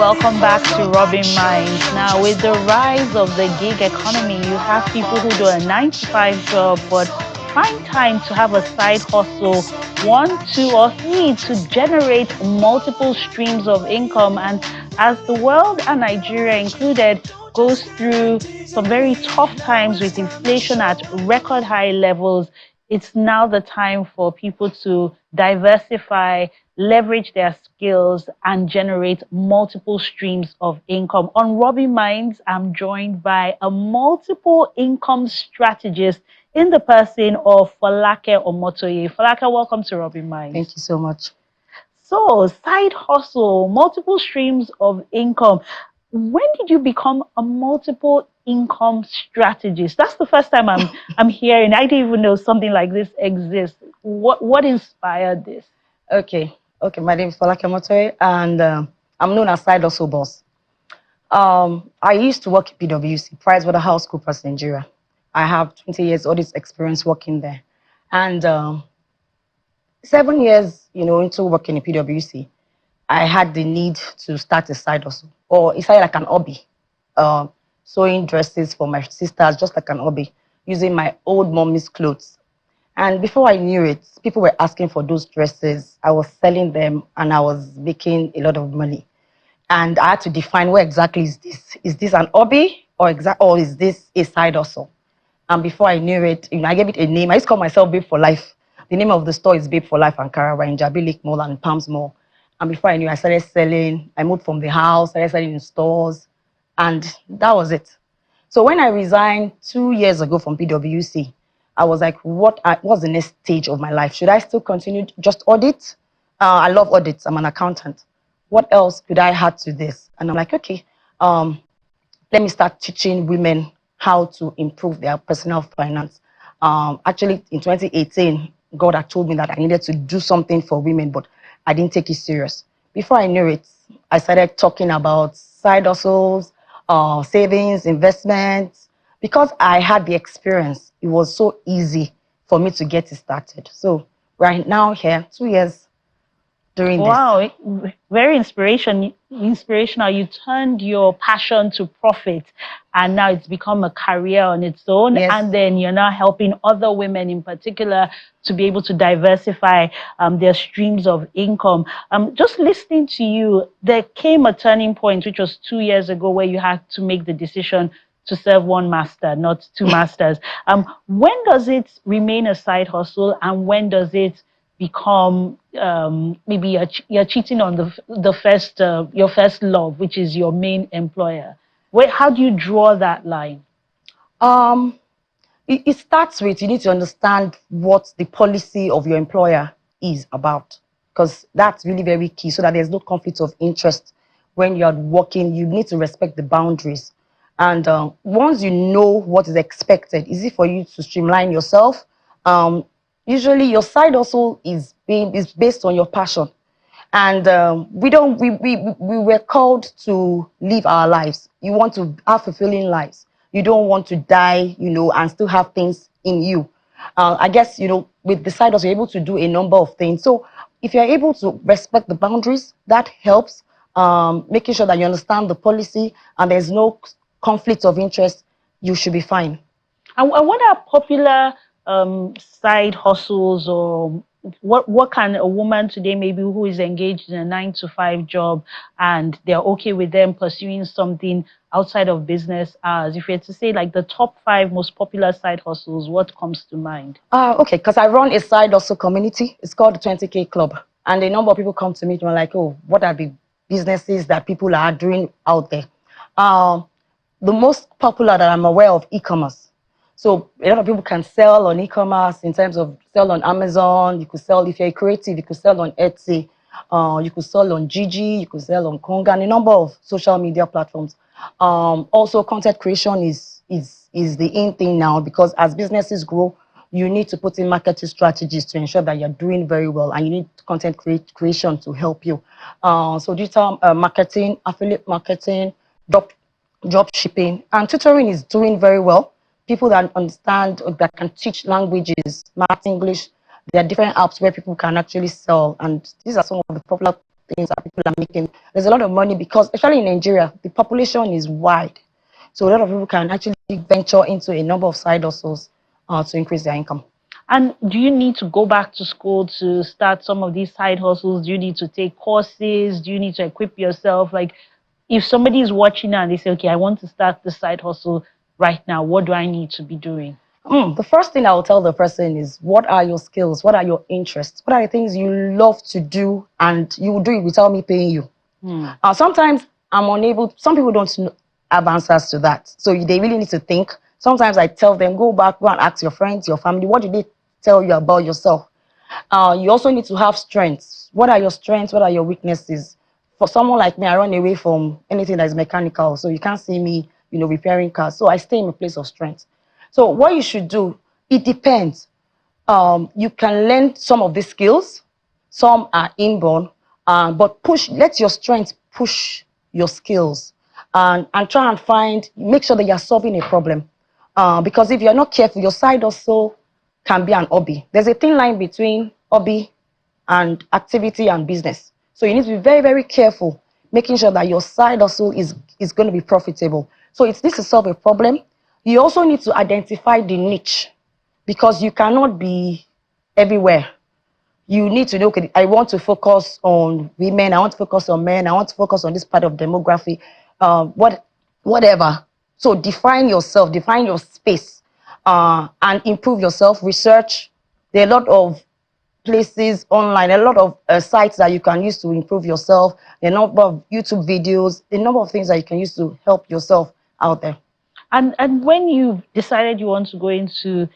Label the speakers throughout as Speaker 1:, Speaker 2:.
Speaker 1: welcome back to Robbing Minds. Now, with the rise of the gig economy, you have people who do a 9 to 5 job but find time to have a side hustle, 1, 2, or 3, to generate multiple streams of income. And as the world, and Nigeria included, goes through some very tough times with inflation at record high levels, it's now the time for people to diversify, leverage their skills, and generate multiple streams of income. On Robbie Minds, I'm joined by a multiple income strategist in the person of Folake Omotoye. Folake, welcome to Robbie Minds.
Speaker 2: Thank you so much.
Speaker 1: So, side hustle, multiple streams of income. When did you become a multiple income strategist? That's the first time I'm hearing. I didn't even know something like this exists. What inspired this?
Speaker 2: Okay. My name is Folake Omotoye, and I'm known as Side Hustle Boss. I used to work at PwC, PricewaterhouseCoopers Nigeria. I have 20 years audit experience working there, and 7 years, into working in PwC, I had the need to start a side hustle, or it's like an hobby, sewing dresses for my sisters, just like an hobby, using my old mommy's clothes. And before I knew it, people were asking for those dresses. I was selling them, and I was making a lot of money. And I had to define, what exactly is this? Is this an hobby, or is this a side hustle? And before I knew it, I gave it a name. I used to call myself Babe for Life. The name of the store is Babe for Life Ankara. We're in Jabi Lake Mall and Palms Mall. And before I knew, I started selling. I moved from the house, started selling in stores, and that was it. So when I resigned 2 years ago from PwC, I was like, what's the next stage of my life? Should I still continue just audit? I love audits. I'm an accountant. What else could I add to this? And I'm like, okay, let me start teaching women how to improve their personal finance. Actually, in 2018, God had told me that I needed to do something for women, but I didn't take it serious. Before I knew it, I started talking about side hustles, savings, investments. Because I had the experience, it was so easy for me to get it started. So right now here, 2 years doing this.
Speaker 1: Wow, very inspirational. You turned your passion to profit, and now it's become a career on its own.
Speaker 2: Yes.
Speaker 1: And then you're now helping other women in particular to be able to diversify their streams of income. Just listening to you, there came a turning point, which was 2 years ago, where you had to make the decision to serve one master, not two masters. When does it remain a side hustle, and when does it become maybe you're cheating on your first love, which is your main employer? How do you draw that line?
Speaker 2: It starts with, you need to understand what the policy of your employer is about, because that's really very key, so that there's no conflict of interest when you're working. You need to respect the boundaries. And once you know what is expected, easy for you to streamline yourself. Usually your side hustle is based on your passion. And we were called to live our lives. You want to have fulfilling lives. You don't want to die, and still have things in you. I guess, with the side hustle, you're able to do a number of things. So if you're able to respect the boundaries, that helps. Making sure that you understand the policy and there's no conflict of interest, you should be fine.
Speaker 1: And what are popular side hustles, or what can a woman today, maybe who is engaged in a 9 to 5 job, and they're okay with them pursuing something outside of business hours? If you had to say like the top 5 most popular side hustles, what comes to mind?
Speaker 2: Okay, because I run a side hustle community. It's called the 20K Club. And a number of people come to me and are like, oh, what are the businesses that people are doing out there? The most popular that I'm aware of, e-commerce. So a lot of people can sell on e-commerce in terms of sell on Amazon. You could sell, if you're creative, you could sell on Etsy. You could sell on Gigi. You could sell on Konga, and a number of social media platforms. Also, content creation is the in thing now, because as businesses grow, you need to put in marketing strategies to ensure that you're doing very well, and you need content creation to help you. So digital marketing, affiliate marketing, drop shipping, and tutoring is doing very well. People that understand, that can teach languages, math, English, there are different apps where people can actually sell, and these are some of the popular things that people are making. There's a lot of money because, especially in Nigeria, the population is wide. So a lot of people can actually venture into a number of side hustles to increase their income.
Speaker 1: And do you need to go back to school to start some of these side hustles? Do you need to take courses? Do you need to equip yourself? Like, if somebody is watching and they say, okay, I want to start the side hustle right now, what do I need to be doing?
Speaker 2: The first thing I will tell the person is, what are your skills? What are your interests? What are the things you love to do and you will do it without me paying you? Sometimes I'm unable, some people don't have answers to that. So they really need to think. Sometimes I tell them, go back, go and ask your friends, your family, what did they tell you about yourself? You also need to have strengths. What are your strengths? What are your weaknesses? For someone like me, I run away from anything that is mechanical. So you can't see me, repairing cars. So I stay in a place of strength. So what you should do, it depends. You can learn some of these skills. Some are inborn, but let your strength push your skills and try and make sure that you're solving a problem. Because if you're not careful, your side also can be an hobby. There's a thin line between hobby and activity and business. So you need to be very, very careful, making sure that your side hustle is going to be profitable. So it's this to solve a problem. You also need to identify the niche because you cannot be everywhere. You need to know, okay, I want to focus on women, I want to focus on men, I want to focus on this part of demography, whatever. So define yourself, define your space, and improve yourself. Research. There are a lot of places online, a lot of sites that you can use to improve yourself, a number of YouTube videos, a number of things that you can use to help yourself out there.
Speaker 1: And when you decided you want to go into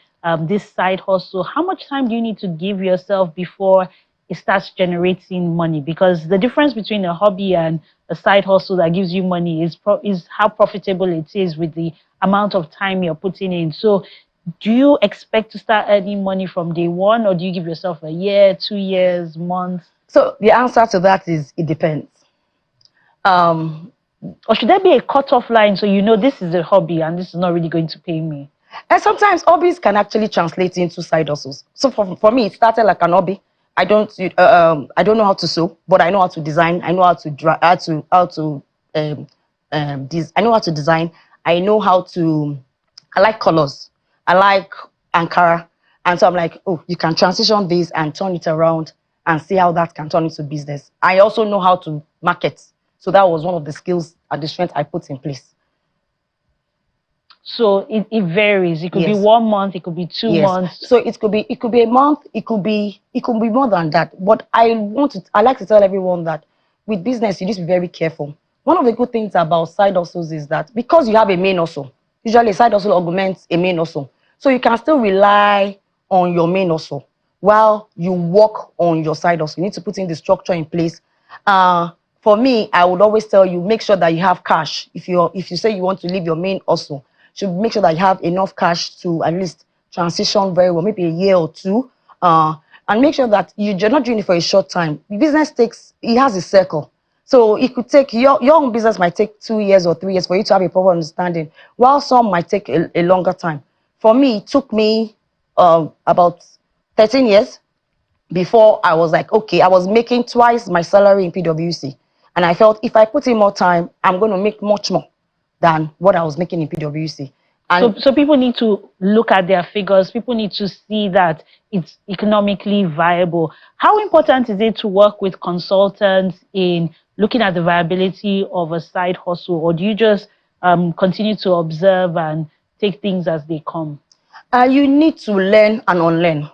Speaker 1: this side hustle, how much time do you need to give yourself before it starts generating money? Because the difference between a hobby and a side hustle that gives you money is how profitable it is with the amount of time you're putting in. So do you expect to start earning money from day one, or do you give yourself a year, 2 years, months?
Speaker 2: So the answer to that is it depends.
Speaker 1: Or should there be a cutoff line so this is a hobby and this is not really going to pay me?
Speaker 2: And sometimes hobbies can actually translate into side hustles. So for me, it started like an hobby. I don't know how to sew, but I know how to design. I know how to I know how to design. I know how to. I like colors. I like Ankara, and so I'm like, oh, you can transition this and turn it around and see how that can turn into business. I also know how to market. So that was one of the skills and the strength I put in place.
Speaker 1: So it varies. It could be 1 month, it could be 2 months.
Speaker 2: So it could be a month, it could be more than that. But I like to tell everyone that with business, you need to be very careful. One of the good things about side hustles is that because you have a main hustle, usually a side hustle augments a main hustle. So you can still rely on your main hustle while you work on your side hustle. You need to put in the structure in place. For me, I would always tell you, make sure that you have cash. If you say you want to leave your main hustle, you should make sure that you have enough cash to at least transition very well, maybe a year or two. And make sure that you're not doing it for a short time. Business it has a circle. So it could take, your own business might take 2 years or 3 years for you to have a proper understanding, while some might take a longer time. For me, it took me about 13 years before I was like, okay, I was making twice my salary in PwC. And I felt if I put in more time, I'm going to make much more than what I was making in PwC.
Speaker 1: And so people need to look at their figures. People need to see that it's economically viable. How important is it to work with consultants in looking at the viability of a side hustle, or do you just continue to observe and take things as they come?
Speaker 2: You need to learn and unlearn.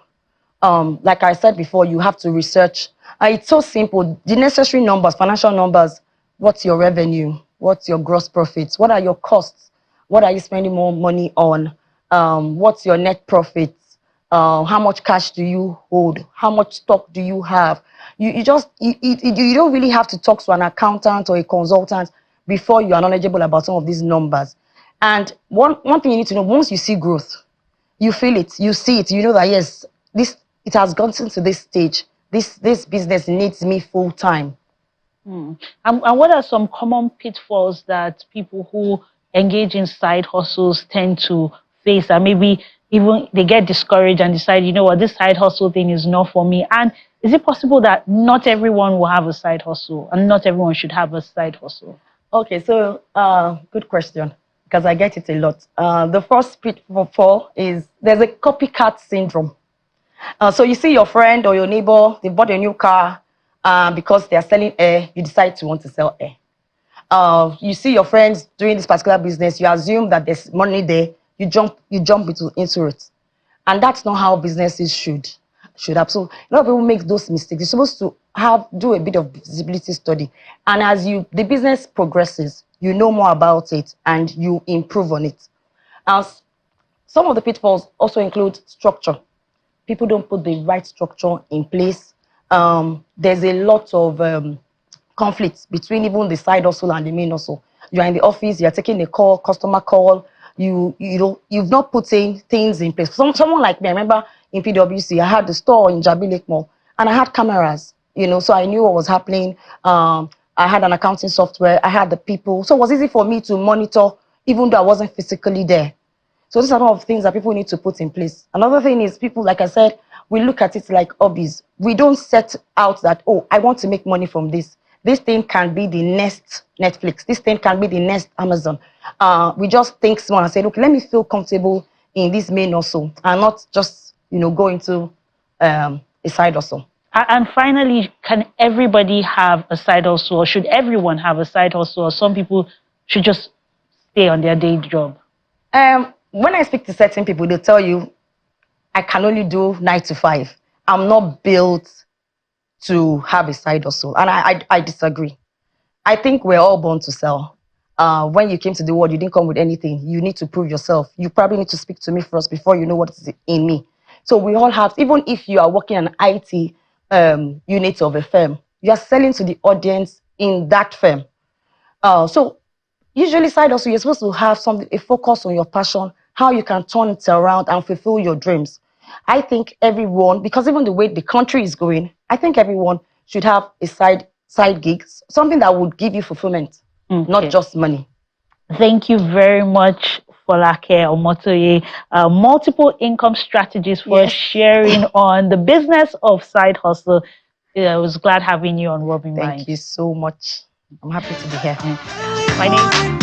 Speaker 2: Like I said before, you have to research. It's so simple. The necessary numbers, financial numbers. What's your revenue? What's your gross profits? What are your costs? What are you spending more money on? What's your net profits? How much cash do you hold? How much stock do you have? You don't really have to talk to an accountant or a consultant before you are knowledgeable about some of these numbers. And one thing you need to know, once you see growth, you feel it, you see it, you know that yes, it has gotten to this stage. This business needs me full time.
Speaker 1: And what are some common pitfalls that people who engage in side hustles tend to face, and maybe even they get discouraged and decide, you know what, this side hustle thing is not for me? And Is it possible that not everyone will have a side hustle and not everyone should have a side hustle?
Speaker 2: Okay, so good question because I get it a lot. The first pitfall is there's a copycat syndrome. So you see your friend or your neighbor, they bought a new car because they are selling air, you decide to want to sell air. You see your friends doing this particular business, you assume that there's money there, you jump into it. And that's not how businesses should have. So a lot of people make those mistakes. You're supposed to do a bit of visibility study. And as the business progresses, you know more about it and you improve on it. As some of the pitfalls also include structure. People don't put the right structure in place. There's a lot of conflicts between even the side hustle and the main hustle. You are in the office, you are taking a call, customer call. You've not putting things in place. Someone like me, I remember in PwC, I had the store in Jabi Mall, and I had cameras. So I knew what was happening. I had an accounting software. I had the people, so it was easy for me to monitor, even though I wasn't physically there. So these are some of the things that people need to put in place. Another thing is people, like I said, we look at it like hobbies. We don't set out that, oh, I want to make money from this. This thing can be the next Netflix. This thing can be the next Amazon. We just think small and say, look, let me feel comfortable in this main hustle and not just, go into a side hustle.
Speaker 1: And finally, can everybody have a side hustle, or should everyone have a side hustle, or some people should just stay on their day job?
Speaker 2: When I speak to certain people, they tell you, I can only do 9 to 5. I'm not built to have a side hustle. And I disagree. I think we're all born to sell. When you came to the world, you didn't come with anything. You need to prove yourself. You probably need to speak to me first before you know what is in me. So we all have, even if you are working an IT unit of a firm, you are selling to the audience in that firm. So usually side hustle, you're supposed to have a focus on your passion, how you can turn it around and fulfill your dreams. I think everyone, because even the way the country is going, I think everyone should have a side gig, something that would give you fulfillment, not just money.
Speaker 1: Thank you very much, Folake Omotoye, multiple income strategies, for sharing on the business of side hustle. I was glad having you on Rubbing Minds.
Speaker 2: Thank you so much. I'm happy to be here.
Speaker 1: My name.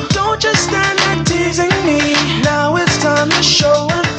Speaker 3: Don't just stand there teasing me. Now it's time to show and